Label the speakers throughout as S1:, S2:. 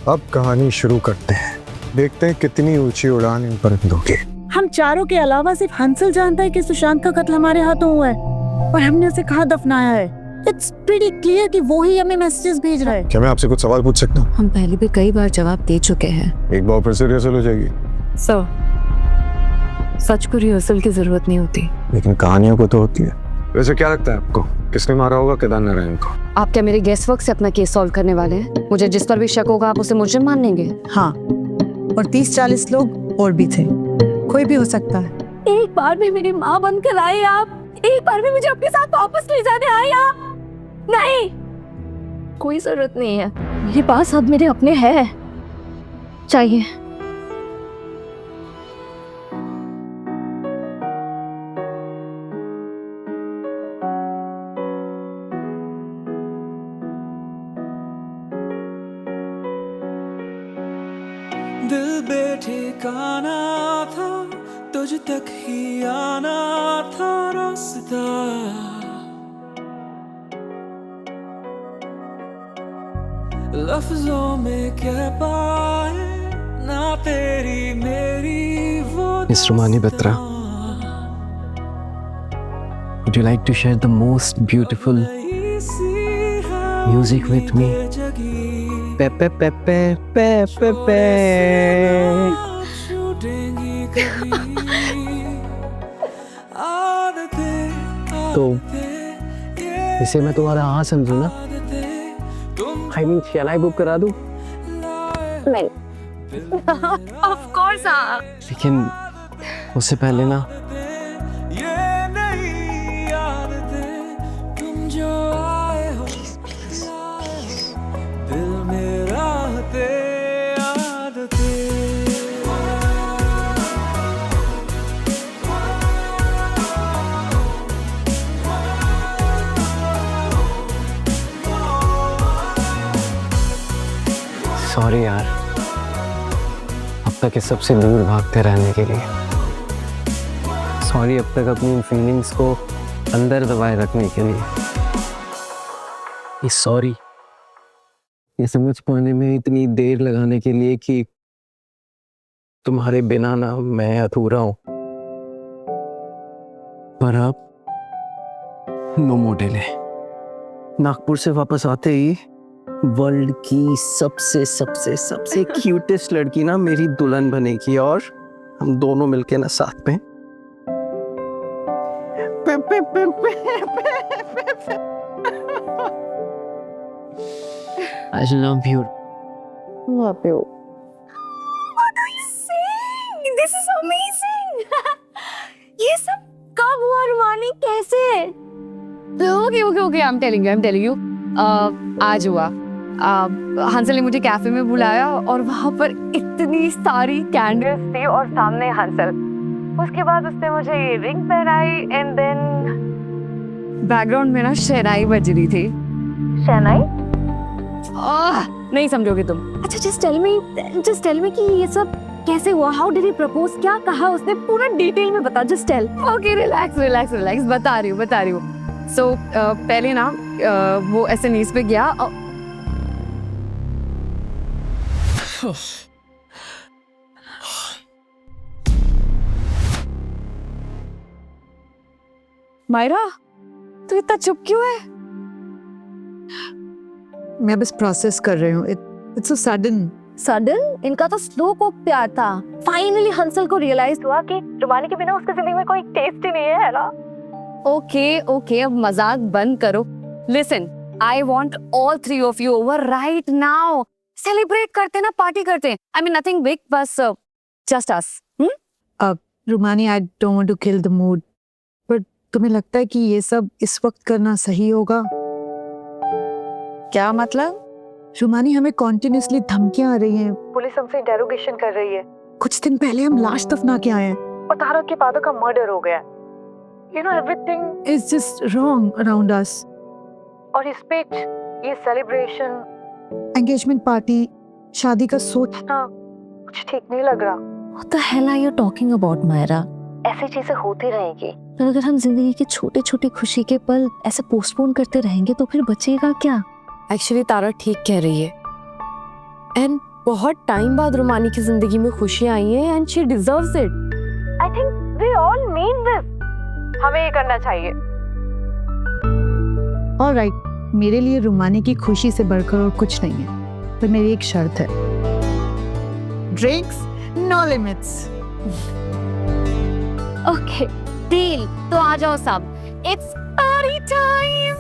S1: अब कहानी शुरू करते हैं। देखते हैं कितनी ऊंची उड़ान इन परिंदों की।
S2: हम चारों के अलावा सिर्फ हंसल जानता है कि सुशांत का कत्ल हमारे हाथों हुआ है और हमने उसे कहाँ दफनाया है। इट्स प्रीटी क्लियर कि वो ही हमें मैसेजेस भेज रहा है।
S1: क्या मैं आपसे कुछ सवाल पूछ सकता हूँ?
S3: हम पहले भी कई बार जवाब दे चुके हैं।
S1: एक बार फिर से रिहर्सल हो जाएगी।
S3: सर, सच को रिहर्सल की जरूरत नहीं होती।
S1: लेकिन कहानियों को तो होती है। वैसे क्या लगता है आपको, किसने मारा होगा केदार नारायण को?
S3: आप क्या मेरे गेस्ट वर्क से अपना केस सॉल्व करने वाले हैं? मुझे जिस पर भी शक होगा आप उसे मुजरिम मान लेंगे?
S2: हाँ, और 30-40 लोग और भी थे, कोई भी हो सकता है।
S3: एक बार भी मेरी माँ बनकर आए आप, एक बार भी मुझे अपने साथ वापस ले जाने आए आप। नहीं, कोई जरूरत नहीं है। मेरे पास अब मेरे अपने हैं चाहिए।
S4: दिल बेठिकाना था, तुझ तक ही आना था रास्ता। लफ्जों में कह पाए ना तेरी मेरी वो
S5: Miss Rumani Batra, would you like to share the most beautiful music with me? Pe pe pe pe pe pe pe. तो इसे मैं तुम्हारा हाँ समझू ना? I mean, shall I book करा दूँ?
S3: नहीं। Of course हाँ।
S5: लेकिन उससे पहले ना सॉरी यार, अब तक इस सबसे दूर भागते रहने के लिए। सॉरी अब तक अपनी फीलिंग्स को अंदर दबाए रखने के लिए। सॉरी ये समझ पाने में इतनी देर लगाने के लिए कि तुम्हारे बिना ना मैं अधूरा हूं। पर अब नो मोर डिले। नागपुर से वापस आते ही वर्ल्ड की सबसे सबसे सबसे क्यूटेस्ट लड़की ना मेरी दुल्हन बनेगी और हम दोनों मिलके ना साथ में I love you.
S3: Love you. What are you saying? This is amazing. ये सब कब हुआ रुमानी, कैसे? Okay. I'm telling you. आज हुआ। हंसल ने मुझे कैफे में बुलाया और वहां पर इतनी सारी कैंडल्स थी और सामने हंसल। उसके बाद उसने मुझे ये रिंग पहनाई एंड देन बैकग्राउंड में ना शहनाई बज रही थी। शहनाई? नहीं समझोगे तुम। अच्छा जस्ट टेल मी कि ये सब कैसे हुआ? How did he propose? क्या कहा उसने? पूरा डिटेल में बता। Just tell. ओके रिलैक्स बता रही हूँ। सो पहले ना वो एसएनईस पे गया। मायरा, तू इतना चुप क्यों है?
S2: मैं बस प्रोसेस कर रही हूँ। It's so sudden. इनका तो स्लो को प्यार था। फाइनली हंसल को रियलाइज हुआ कि रुमानी के बिना उसकी जिंदगी में कोई टेस्ट ही नहीं है ना?
S3: ओके अब मजाक बंद करो। Listen, I want all 3 of you over right now. Celebrate करते ना, पार्टी करते हैं। I mean nothing big, बस just us.
S2: अब रुमानी, I don't want to kill the mood, पर तुम्हें लगता है कि ये सब इस वक्त करना सही होगा?
S3: क्या मतलब?
S2: रुमानी, हमें कॉन्टिन्यूसली धमकियां आ रही हैं, पुलिस हमसे इंटेरोगेशन कर रही है। कुछ दिन पहले हम लाश दफना के आए हैं और तारा के पादों का मर्डर हो गया। You know everything is just wrong around us. और इस पे ये सेलिब्रेशन, एंगेजमेंट पार्टी, शादी का सोचना कुछ ठीक नहीं लग रहा।
S3: What the hell are you talking about, Myra?
S2: ऐसी चीजें होती रहेंगी।
S3: पर अगर हम जिंदगी के छोटे छोटे खुशी के पल ऐसे पोस्टपोन करते रहेंगे तो फिर बचेगा क्या? एक्चुअली तारा ठीक कह रही है। एंड बहुत टाइम बाद रुमानी की जिंदगी में खुशियां आई हैं and she deserves it. I think we all need this. हमें ये करना चाहिए।
S2: ऑलराइट, मेरे लिए रुमानी की खुशी से बढ़कर और कुछ नहीं है, पर मेरी एक शर्त है, drinks no limits.
S3: Okay deal. तो आ जाओ सब, इट्स पार्टी टाइम।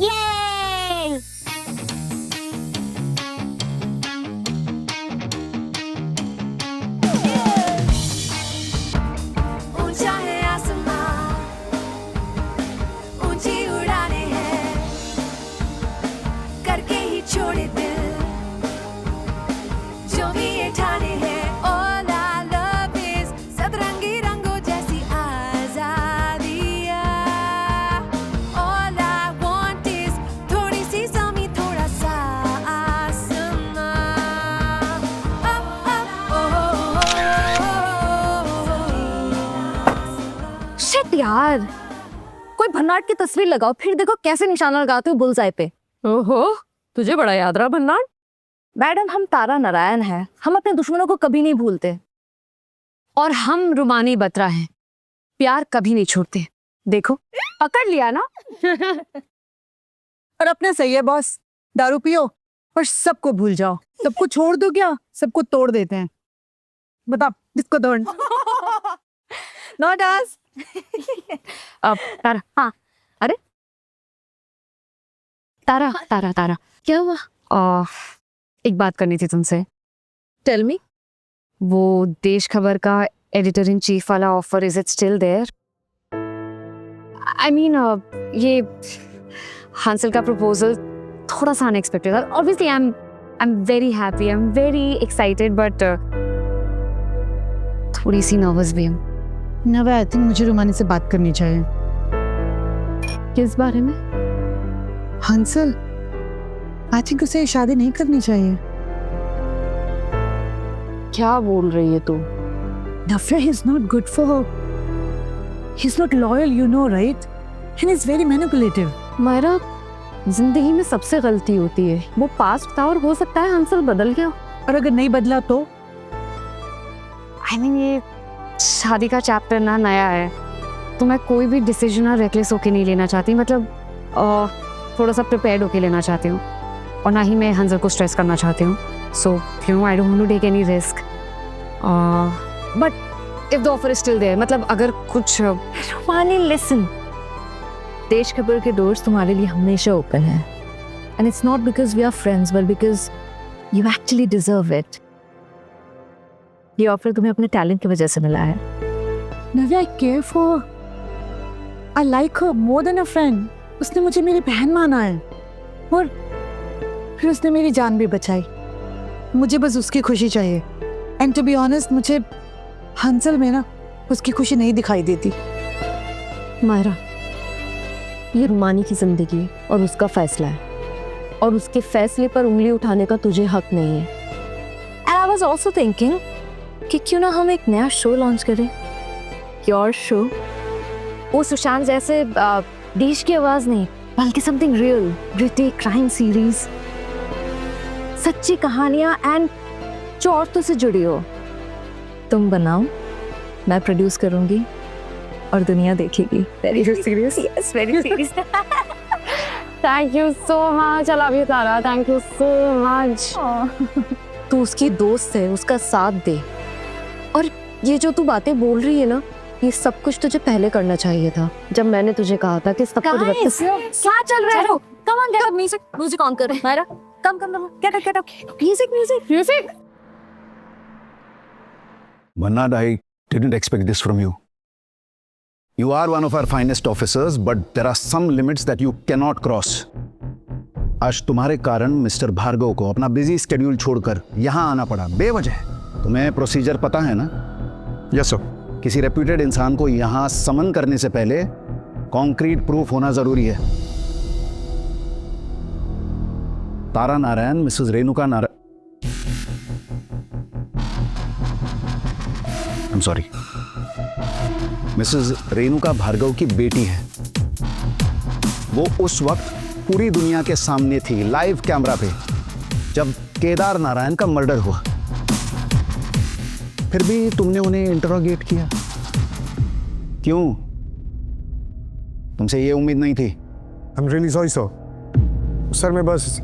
S3: ये ऊंचा है आसमां, ऊंची उड़ाने हैं, करके ही छोड़े दिल जो भी ये ठाने हैं। All I love is सतरंगी रंगों जैसी आजादियाँ। All I want is थोड़ी सी ज़मीं, थोड़ा सा आसमां। शिट यार, कोई भन्नाट की तस्वीर लगाओ, फिर देखो कैसे निशाना लगाते हो बुलसाई पे। ओहो, तुझे बड़ा याद रहा भन्नाट। मैडम, हम तारा नारायण हैं, हम अपने दुश्मनों को कभी नहीं भूलते। और हम रुमानी बत्रा हैं, प्यार कभी नहीं छोड़ते। देखो, पकड़ लिया ना।
S2: और अपने सही है बॉस, दारू पियो और सबको भूल जाओ। सबको छोड़ दो क्या, सबको तोड़ देते हैं। बता किसको तोड़?
S3: Not us. अब तारा, हाँ, अरे तारा तारा तारा क्या हुआ? एक बात करनी थी तुमसे। Tell me. वो देश खबर का एडिटर इन चीफ वाला offer, is it still there? I mean ये हांसल का प्रपोजल थोड़ा सा अनएक्सपेक्टेड था। Obviously I am very happy, I am very excited, but थोड़ी सी नर्वस भी हूँ।
S2: नवा, आई थिंक मुझे रुमानी से बात करनी चाहिए।
S3: किस बारे में?
S2: हंसल, आई थिंक उसे शादी नहीं करनी चाहिए।
S3: क्या बोल रही है तू?
S2: Nafra, he's not good for her. He's not loyal, you know, right? And he's very manipulative.
S3: Myra, जिंदगी में सबसे गलती होती है। वो पास्ट था और हो सकता है हंसल बदल गया।
S2: और अगर नहीं बदला तो?
S3: आई मीन ये शादी का चैप्टर ना नया है, तो मैं कोई भी डिसीजन ना रेकलेस होके नहीं लेना चाहती। मतलब थोड़ा सा प्रिपेयर्ड होके लेना चाहती हूँ, और ना ही मैं हंसल को स्ट्रेस करना चाहती हूँ। So you know, I don't want to take any risk. But if the offer is still there, मतलब अगर कुछ रुमानी, लिसन, देश खबर के डोर्स तुम्हारे लिए हमेशा ओपन है। And it's not because we are friends, but because you actually deserve it. ये ऑफर तुम्हें अपने टैलेंट की वजह से मिला है।
S2: Navya, I care for her. I like her more than a friend. उसने मुझे मेरी बहन माना है, और फिर उसने मेरी जान भी बचाई। मुझे बस उसकी खुशी चाहिए। एंड टू बी ऑनेस्ट, मुझे हंसल में ना उसकी खुशी नहीं दिखाई देती।
S3: मायरा, ये रुमानी की जिंदगी और उसका फैसला है, और उसके फैसले पर उंगली उठाने का तुझे हक नहीं है। And I was also thinking कि क्यों ना हम एक नया शो लॉन्च करें। Your show. वो सुशांत जैसे देश की आवाज नहीं, बल्कि something real, gritty crime series, सच्ची कहानियां एंड जो औरतों से जुड़ी हो। तुम बनाओ, मैं प्रोड्यूस करूंगी और दुनिया देखेगी। Very serious? Yes, very serious. Thank you so much. I love you Tara, thank you so much. तू उसकी दोस्त है, उसका साथ दे। और ये जो तू बातें बोल रही है ना, ये सब कुछ तुझे पहले करना चाहिए था, जब मैंने तुझे कहा था कि सब कुछ क्या चल रहा है। Come on, get up, music on कर। Myra, come get up, music.
S6: Bernard, I didn't expect this from you. You are one of our finest officers, but there are some limits that you cannot cross. आज तुम्हारे कारण mister Bhargava को अपना busy schedule छोड़कर यहाँ आना पड़ा बेवजह। तुम्हें प्रोसीजर पता है ना?
S1: Yes sir.
S6: किसी रेप्यूटेड इंसान को यहाँ समन करने से पहले कॉन्क्रीट प्रूफ होना जरूरी है। Tara Narayan, Mrs Renuka Narayan, I am sorry, Mrs Renuka Bhargava की बेटी है। वो उस वक्त पूरी दुनिया के सामने थी, लाइव कैमरा पे, जब केदार नारायण का मर्डर हुआ, फिर भी तुमने उन्हें इंटरोगेट किया क्यों? तुमसे ये उम्मीद नहीं थी।
S1: आई एम रियली सॉरी सर, मैं बस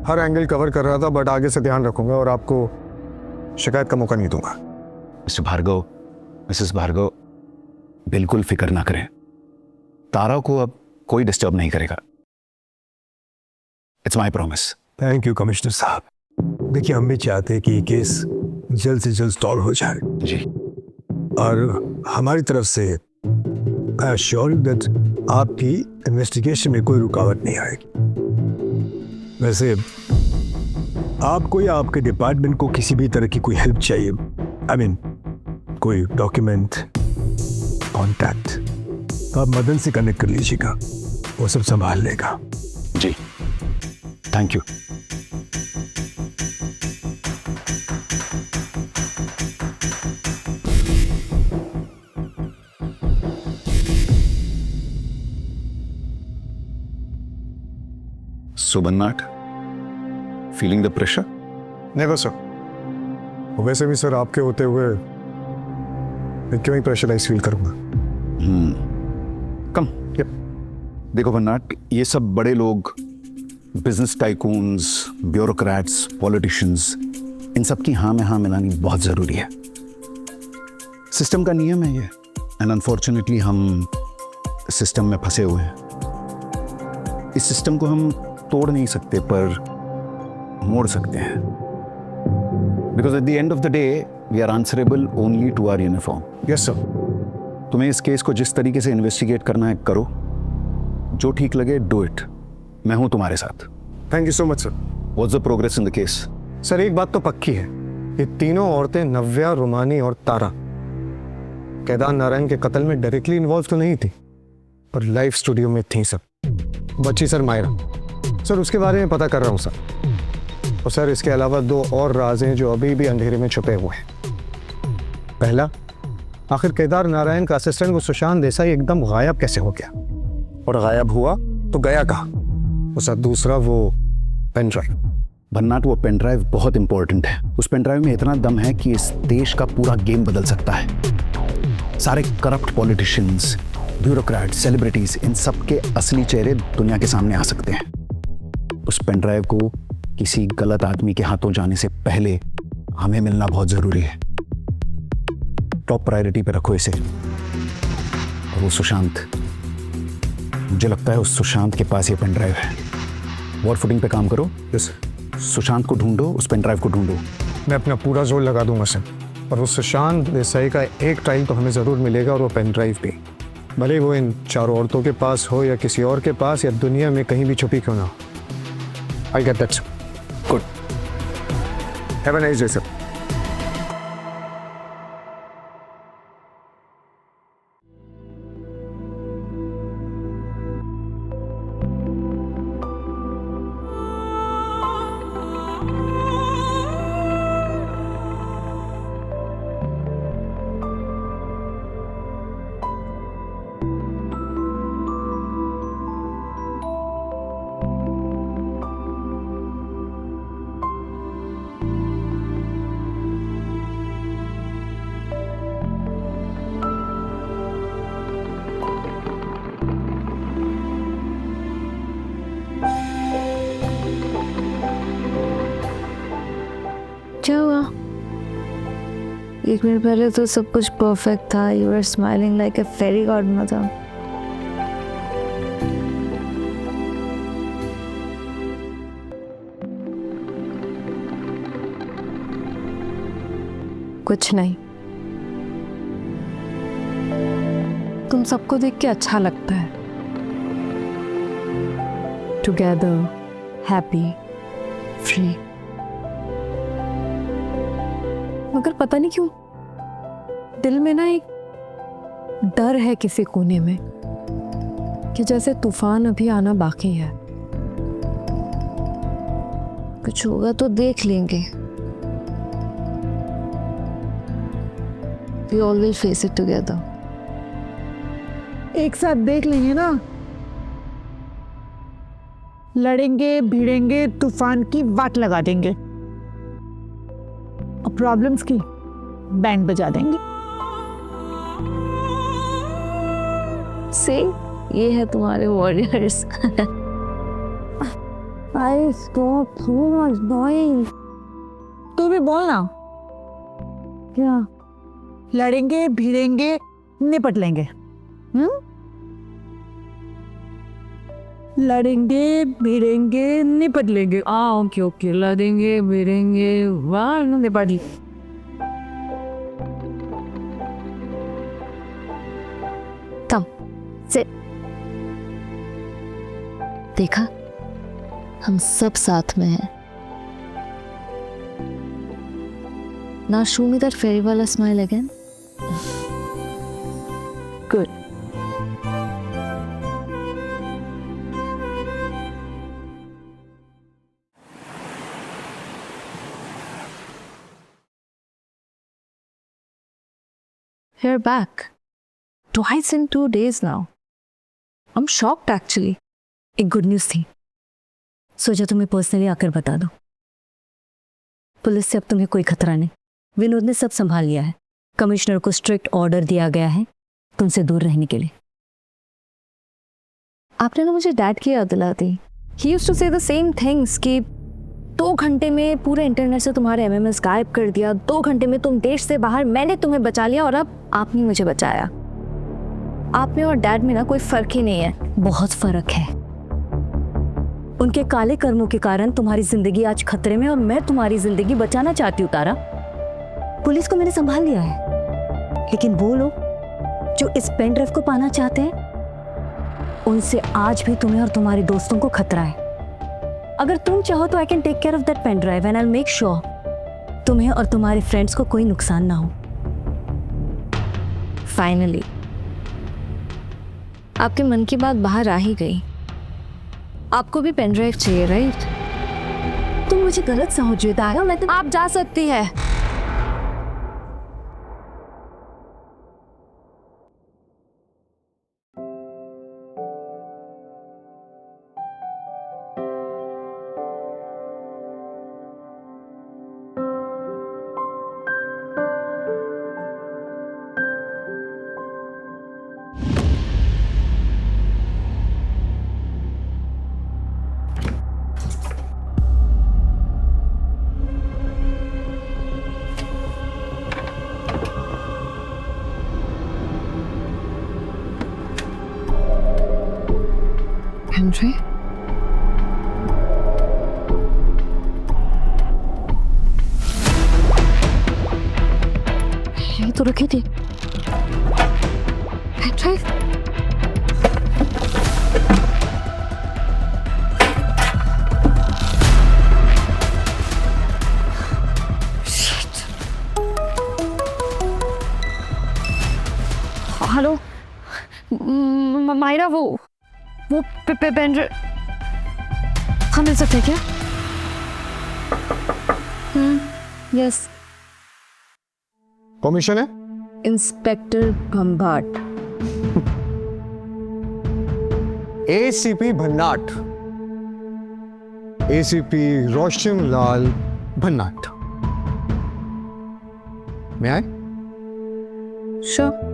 S1: हर एंगल कवर कर रहा था, बट आगे से ध्यान रखूंगा और आपको शिकायत का मौका नहीं दूंगा।
S6: मिस्टर भार्गव, मिसेस भार्गव, बिल्कुल फिक्र ना करें, तारा को अब कोई डिस्टर्ब नहीं करेगा। It's my promise.
S7: Thank you commissioner साहब। देखिए, हम भी चाहते हैं कि ये केस जल्द से जल्द सॉल्व हो जाए
S6: जी।
S7: और हमारी तरफ से आई एश्योर यू दैट आपकी इन्वेस्टिगेशन में कोई रुकावट नहीं आएगी। वैसे आपको या आपके डिपार्टमेंट को किसी भी तरह की कोई हेल्प चाहिए, आई मीन कोई डॉक्यूमेंट, कॉन्टैक्ट, तो आप मदन से कनेक्ट कर लीजिएगा, वो सब संभाल लेगा।
S6: जी, thank you. So Bannat, feeling the pressure?
S1: Never sir. वैसे भी सर आपके होते हुए मैं क्यों ही प्रेशराइज फील करूंगा।
S6: कम। देखो बन्नाट, ये सब बड़े लोग, बिजनेस टाइकून्स, ब्यूरोक्रेट्स, पॉलिटिशियंस, इन सब की हाँ में हाँ मिलानी बहुत जरूरी है। सिस्टम का नियम है ये, एंड अनफॉर्चुनेटली हम सिस्टम में फंसे हुए हैं। इस सिस्टम को हम तोड़ नहीं सकते, पर मोड़ सकते हैं। Because at the end of the day we are answerable only to our uniform.
S1: Yes sir.
S6: तुम्हें इस केस को जिस तरीके से इन्वेस्टिगेट करना है करो, जो ठीक लगे डू इट। मैं हूं तुम्हारे साथ।
S1: Thank you so much sir.
S6: What's the progress in the case?
S1: Sir एक बात तो पक्की है, ये तीनों औरतें नव्या, रोमानी और तारा केदार नारायण के कत्ल में डायरेक्टली इन्वॉल्व तो नहीं थी, पर लाइव स्टूडियो में थी सब। बच्ची सर मायरा, सर उसके बारे में पता कर रहा हूँ सर। और सर इसके अलावा दो और राज हैं जो अभी भी अंधेरे में छुपे हुए हैं। पहला, आखिर केदार नारायण का असिस्टेंट वो सुशांत देसाई एकदम गायब कैसे हो गया, और गायब हुआ तो गया कहाँ? और सर दूसरा, वो पेन ड्राइव।
S6: भन्नाट, वो पेन ड्राइव बहुत इंपॉर्टेंट है। उस पेन ड्राइव में इतना दम है कि इस देश का पूरा गेम बदल सकता है। सारे करप्ट पॉलिटिशियंस, ब्यूरोक्रेट, सेलिब्रिटीज, इन सब के असली चेहरे दुनिया के सामने आ सकते हैं। उस पेन ड्राइव को किसी गलत आदमी के हाथों जाने से पहले हमें मिलना बहुत जरूरी है। टॉप प्रायोरिटी पे रखो इसे। और वो सुशांत, मुझे लगता है उस सुशांत के पास ये पेन ड्राइव है। वॉर फुटिंग पे काम करो।
S1: यस।
S6: सुशांत को ढूंढो, उस पेन ड्राइव को ढूंढो।
S1: मैं अपना पूरा जोर लगा दूंगा सर, और उस सुशांत देसाई का एक ट्रायल तो हमें ज़रूर मिलेगा, और वो पेन ड्राइव भी, भले वो इन चारों औरतों के पास हो या किसी और के पास, या दुनिया में कहीं भी छुपी क्यों ना हो। I get that. Good. Have a nice day sir.
S3: क्या हुआ? एक मिनट पहले तो सब कुछ परफेक्ट था। You are smiling like a fairy godmother. कुछ नहीं, तुम सबको देख के अच्छा लगता है। Together, happy, free. मगर पता नहीं क्यों दिल में ना एक डर है किसी कोने में, कि जैसे तूफान अभी आना बाकी है। कुछ होगा तो देख लेंगे। We all will face it together.
S2: एक साथ देख लेंगे ना। लड़ेंगे भिड़ेंगे, तूफान की वाट लगा देंगे और प्रॉब्लम्स की बैंड बजा देंगे।
S3: से ये है तुम्हारे warriors. I stop too much Boeing.
S2: तू भी बोलना।
S3: क्या?
S2: लड़ेंगे भिड़ेंगे निपट लेंगे। लड़ेंगे भिड़ेंगे निपट लेंगे। ओके ओके, लड़ेंगे भिड़ेंगे वाह निपट लेंगे।
S3: Come sit. देखा, हम सब साथ में हैं। Now show me that fairy wala smile again. Good. You're back. Twice in 2 days now. I'm shocked actually.
S8: एक गुड न्यूज़ थी, सोचा तुम्हें पर्सनली आकर बता दो। पुलिस से अब तुम्हें कोई खतरा नहीं। विनोद ने सब संभाल लिया है। कमिश्नर को स्ट्रिक्ट ऑर्डर दिया गया है तुमसे दूर रहने के लिए।
S3: आपने ना मुझे डैड की याद दिला दी। ही यूज्ड टू से द सेम थिंग्स कि 2 घंटे में पूरे इंटरनेट से तुम्हारे एमएमएस गायब कर दिया, 2 घंटे में तुम देश से बाहर, मैंने तुम्हें बचा लिया और अब आपने मुझे बचाया। आप में और डैड में ना कोई फर्क ही नहीं है।
S8: बहुत फर्क है। उनके काले कर्मों के कारण तुम्हारी जिंदगी आज खतरे में और मैं तुम्हारी जिंदगी बचाना चाहती हूँ तारा। पुलिस को मैंने संभाल लिया है, लेकिन वो लोग जो इस पेन ड्राइव को पाना चाहते हैं उनसे आज भी तुम्हें और तुम्हारे दोस्तों को खतरा है। अगर तुम चाहो तो I can take care of that pen drive and I will make sure तुम्हें और तुम्हारे फ्रेंड्स को कोई नुकसान ना हो।
S3: फाइनली आपके मन की बात बाहर आ ही गई। आपको भी पेन ड्राइव चाहिए, राइट?
S8: तुम मुझे गलत समझ रहे तारा। मैं तो
S3: आप जा सकती है। Henry? ये तो रखे थे। Henry? Shit. हेलो मायरा, वो पेन हम मिल सकते हैं क्या? यस।
S1: परमिशन है?
S3: इंस्पेक्टर भंभाट।
S1: एसीपी भन्नाट, एसीपी रोशन लाल भन्नाट। मैं आए?
S3: श्योर।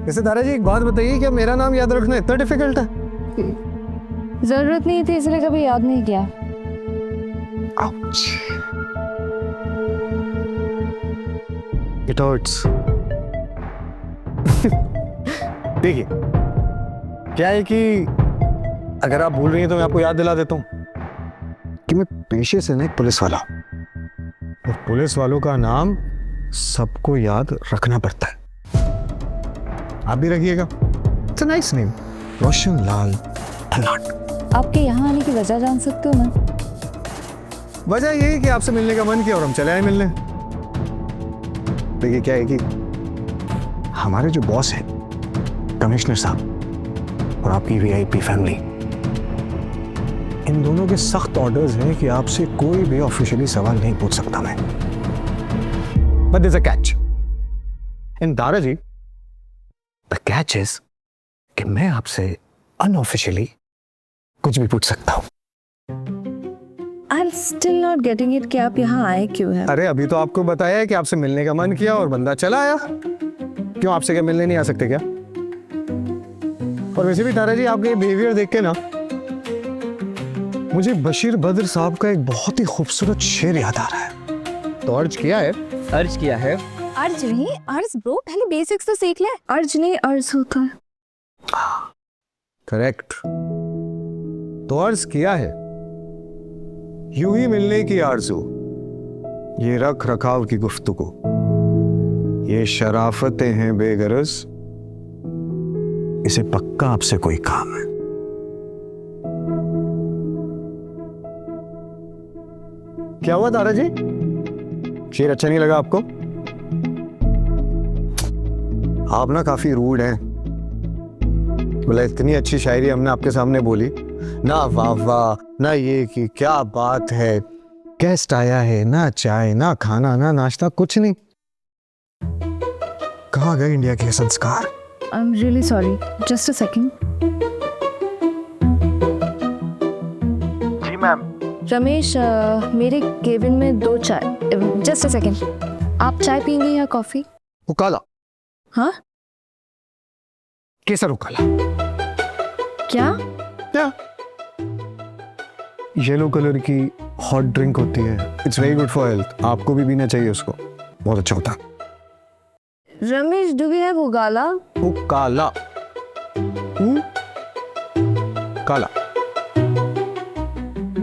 S1: वैसे दादा जी एक बात बताइए, क्या मेरा नाम याद रखना इतना डिफिकल्ट है?
S3: जरूरत नहीं थी इसलिए कभी याद नहीं किया।
S1: Ouch. It hurts. देखिए, क्या है कि अगर आप भूल रही हैं तो मैं आपको याद दिला देता हूं कि मैं पेशे से ना एक पुलिस वाला हूं और पुलिस वालों का नाम सबको याद रखना पड़ता है। आप भी रखिएगा। It's a nice name, Roshan Lal भन्नाट।
S3: आपके यहाँ आने की वजह जान सकते हो मैं?
S1: वजह यही है कि आपसे मिलने का मन किया और हम चले आए मिलने। देखिए क्या है कि हमारे जो बॉस है कमिश्नर साहब और आपकी वीआईपी फैमिली, इन दोनों के सख्त ऑर्डर्स हैं कि आपसे कोई भी ऑफिशियली सवाल नहीं पूछ सकता मैं। But there is a catch. And Dara ji, the catch is कि मैं आपसे अनऑफिशियली कुछ भी पूछ सकता हूँ।
S3: I am still not getting it कि आप यहाँ आए क्यों हैं?
S1: अरे अभी तो आपको बताया है कि आपसे मिलने का मन किया और बंदा चला आया। क्यों, आपसे क्या मिलने नहीं आ सकते क्या? और वैसे भी तारा जी, आपके बिहेवियर देख के ना मुझे बशीर बद्र साहब का एक बहुत ही खूबसूरत शेर याद आ रहा है। तो अर्ज किया है।
S5: अर्ज किया है।
S3: अर्ज नहीं, अर्ज ब्रो, पहले बेसिक्स तो सीख ले। अर्ज नहीं, अर्ज होता है।
S1: करेक्ट। तो अर्ज किया है, यूं ही मिलने की आरज़ू, ये रख रखाव की गुफ्तगू, ये शराफतें हैं बेगरज, इसे पक्का आपसे कोई काम है। क्या हुआ तारा जी, शेर अच्छा नहीं लगा आपको? आप ना काफी रूड हैं। बोला इतनी अच्छी शायरी हमने आपके सामने बोली ना, वाह वाह, ना ये कि क्या बात है, गेस्ट आया है, ना चाय ना खाना ना नाश्ता, कुछ नहीं। कहाँ गए इंडिया के संस्कार?
S3: I am really sorry, just a second.
S1: जी मैम।
S3: रमेश, मेरे केबिन में 2 चाय। Just a second. आप चाय पियेंगे या कॉफी?
S1: उकाला।
S3: हाँ?
S1: केसर उकाला।
S3: क्या?
S1: क्या? येलो कलर की हॉट ड्रिंक होती है, it's very good for health, आपको भी पीना चाहिए उसको, बहुत अच्छा होता है।
S3: Ramesh, do we have ukala?
S1: उकाला। काला।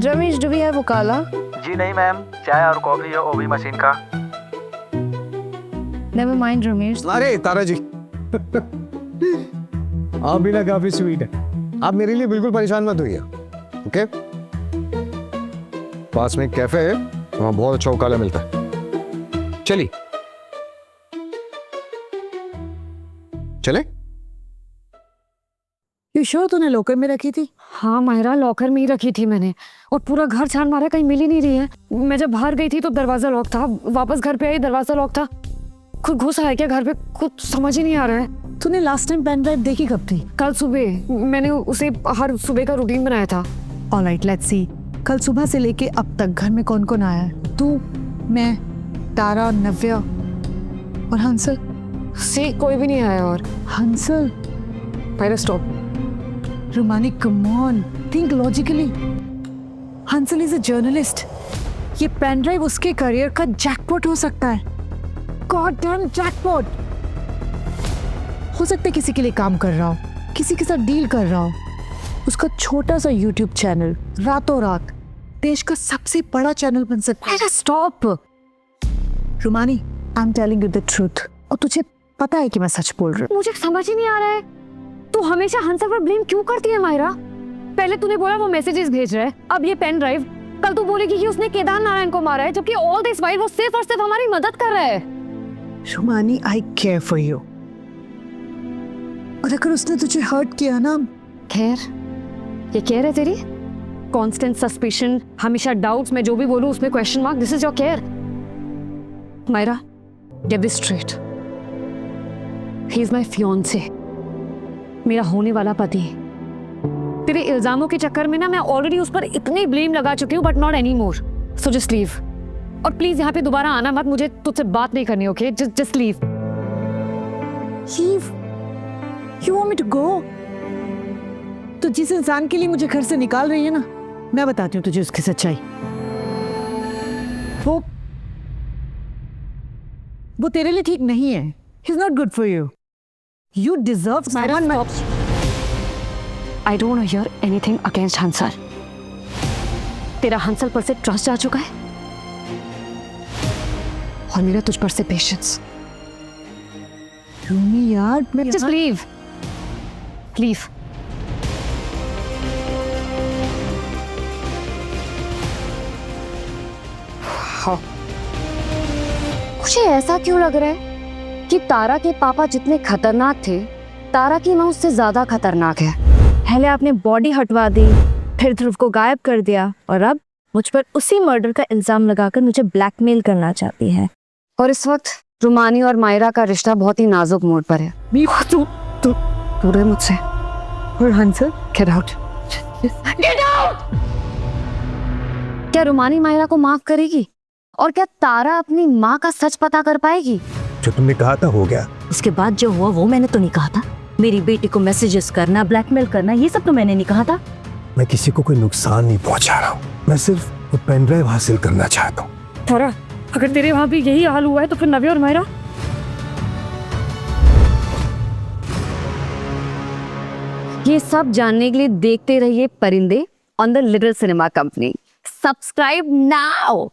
S3: Ramesh, do we have ukala?
S9: जी नहीं मैम, चाय और कॉफी है वो भी मशीन का।
S3: Never mind Ramesh.
S1: अरे तारा जी आप भी ना काफी स्वीट है, आप मेरे लिए बिल्कुल परेशान मत होइए, ओके? पास में एक कैफे है, वहां बहुत अच्छा उकाला मिलता है, चलिए चले।
S2: यू श्योर तूने लॉकर में रखी थी?
S8: हाँ मायरा, लॉकर में ही रखी थी मैंने, और पूरा घर छान मारा, कहीं मिल ही नहीं रही है। मैं जब बाहर गई थी तो दरवाजा लॉक था, वापस घर पे आई दरवाजा लॉक था। खुद घुस आया क्या घर पे, कुछ समझ ही नहीं आ रहा है।
S2: तूने लास्ट टाइम पेन ड्राइव देखी कब थी?
S8: कल सुबह, मैंने उसे हर सुबह का रूटीन बनाया था।
S2: Alright, let's see. कल सुबह से लेके अब तक घर में कौन कौन आया है? तू, मैं, तारा, नव्या और हंसल।
S8: से कोई भी नहीं आया। और
S2: Hansal?
S8: Myra stop.
S2: Rumani, come on, think logically. Hansal is a journalist. ये पेन ड्राइव उसके करियर का जैकपॉट हो सकता है। God damn jackpot. हो सकता है किसी के लिए काम कर रहा हो, किसी के साथ डील कर रहा हो। उसका छोटा सा यूट्यूब चैनल रातों रात देश का सबसे बड़ा चैनल बन सकता है।
S8: Stop
S2: Rumani, I am telling you the truth, और तुझे पता है कि मैं सच बोल रही हूँ।
S8: मुझे समझ ही नहीं आ रहा है, तू हमेशा हंसल पर ब्लेम क्यों करती है मायरा? पहले तूने बोला वो मैसेजेस भेज रहा है, अब ये पेन ड्राइव, कल तू बोलेगी कि उसने केदार नारायण को मारा है, जबकि ऑल दिस वाइल वो सिर्फ और सिर्फ हमारी मदद कर रहा है।
S2: रुमानी, आई केयर फॉर यू, और अगर उसने तुझे हर्ट किया ना।
S8: खैर, ये केयर है तेरी? कांस्टेंट सस्पिशन, हमेशा डाउट्स, मैं जो भी बोलूं उसमें question mark, this is your care? Myra, get this straight, he is my fiance, मेरा होने वाला पति। तेरे इल्जामों के चक्कर में ना मैं ऑलरेडी उस पर इतने ब्लेम लगा चुकी हूँ, but not any more. So just leave, और प्लीज यहाँ पे दोबारा आना मत, मुझे तुझसे बात नहीं करनी, okay? Just leave.
S2: Leave? You want me to go? तो जिस इंसान के लिए मुझे घर से निकाल रही है ना, मैं बताती हूँ तुझे उसकी सच्चाई। वो तेरे लिए ठीक नहीं है। He's not good for you. You deserve someone.
S8: I don't want to hear anything against Hansal. तेरा हंसल पर से ट्रस्ट जा चुका है, और मेरा तुझ पर से पेशेंस।
S2: रूमी यार, मैं
S8: Just leave. Leave. हाँ।
S3: मुझे ऐसा क्यों लग रहा है कि तारा के पापा जितने खतरनाक थे, तारा की माँ उससे ज्यादा खतरनाक है। पहले आपने बॉडी हटवा दी, फिर ध्रुव को गायब कर दिया, और अब मुझ पर उसी मर्डर का इल्जाम लगाकर मुझे ब्लैकमेल करना चाहती है। और इस वक्त रुमानी और मायरा का रिश्ता बहुत ही नाजुक मोड़ पर है।
S2: तू
S3: दूर है मुझसे।
S2: और हंसल,
S8: Get out. क्या रुमानी मायरा को माफ करेगी? और क्या तारा अपनी माँ का सच पता कर पाएगी?
S7: जो तुमने कहा था हो गया।
S8: उसके बाद जो हुआ वो मैंने तो नहीं कहा था। मेरी बेटी को मैसेजेस करना, ब्लैकमेल करना, ये सब तो मैंने नहीं कहा था।
S7: मैं किसी को कोई नुकसान नहीं पहुंचा रहा हूँ, मैं सिर्फ वो पेन ड्राइव हासिल करना चाहता हूँ।
S2: तारा, अगर तेरे वहां भी यही हाल हुआ है तो फिर नव्या और मायरा?
S8: ये सब जानने के लिए देखते रहिए परिंदे on the little cinema company. Subscribe now.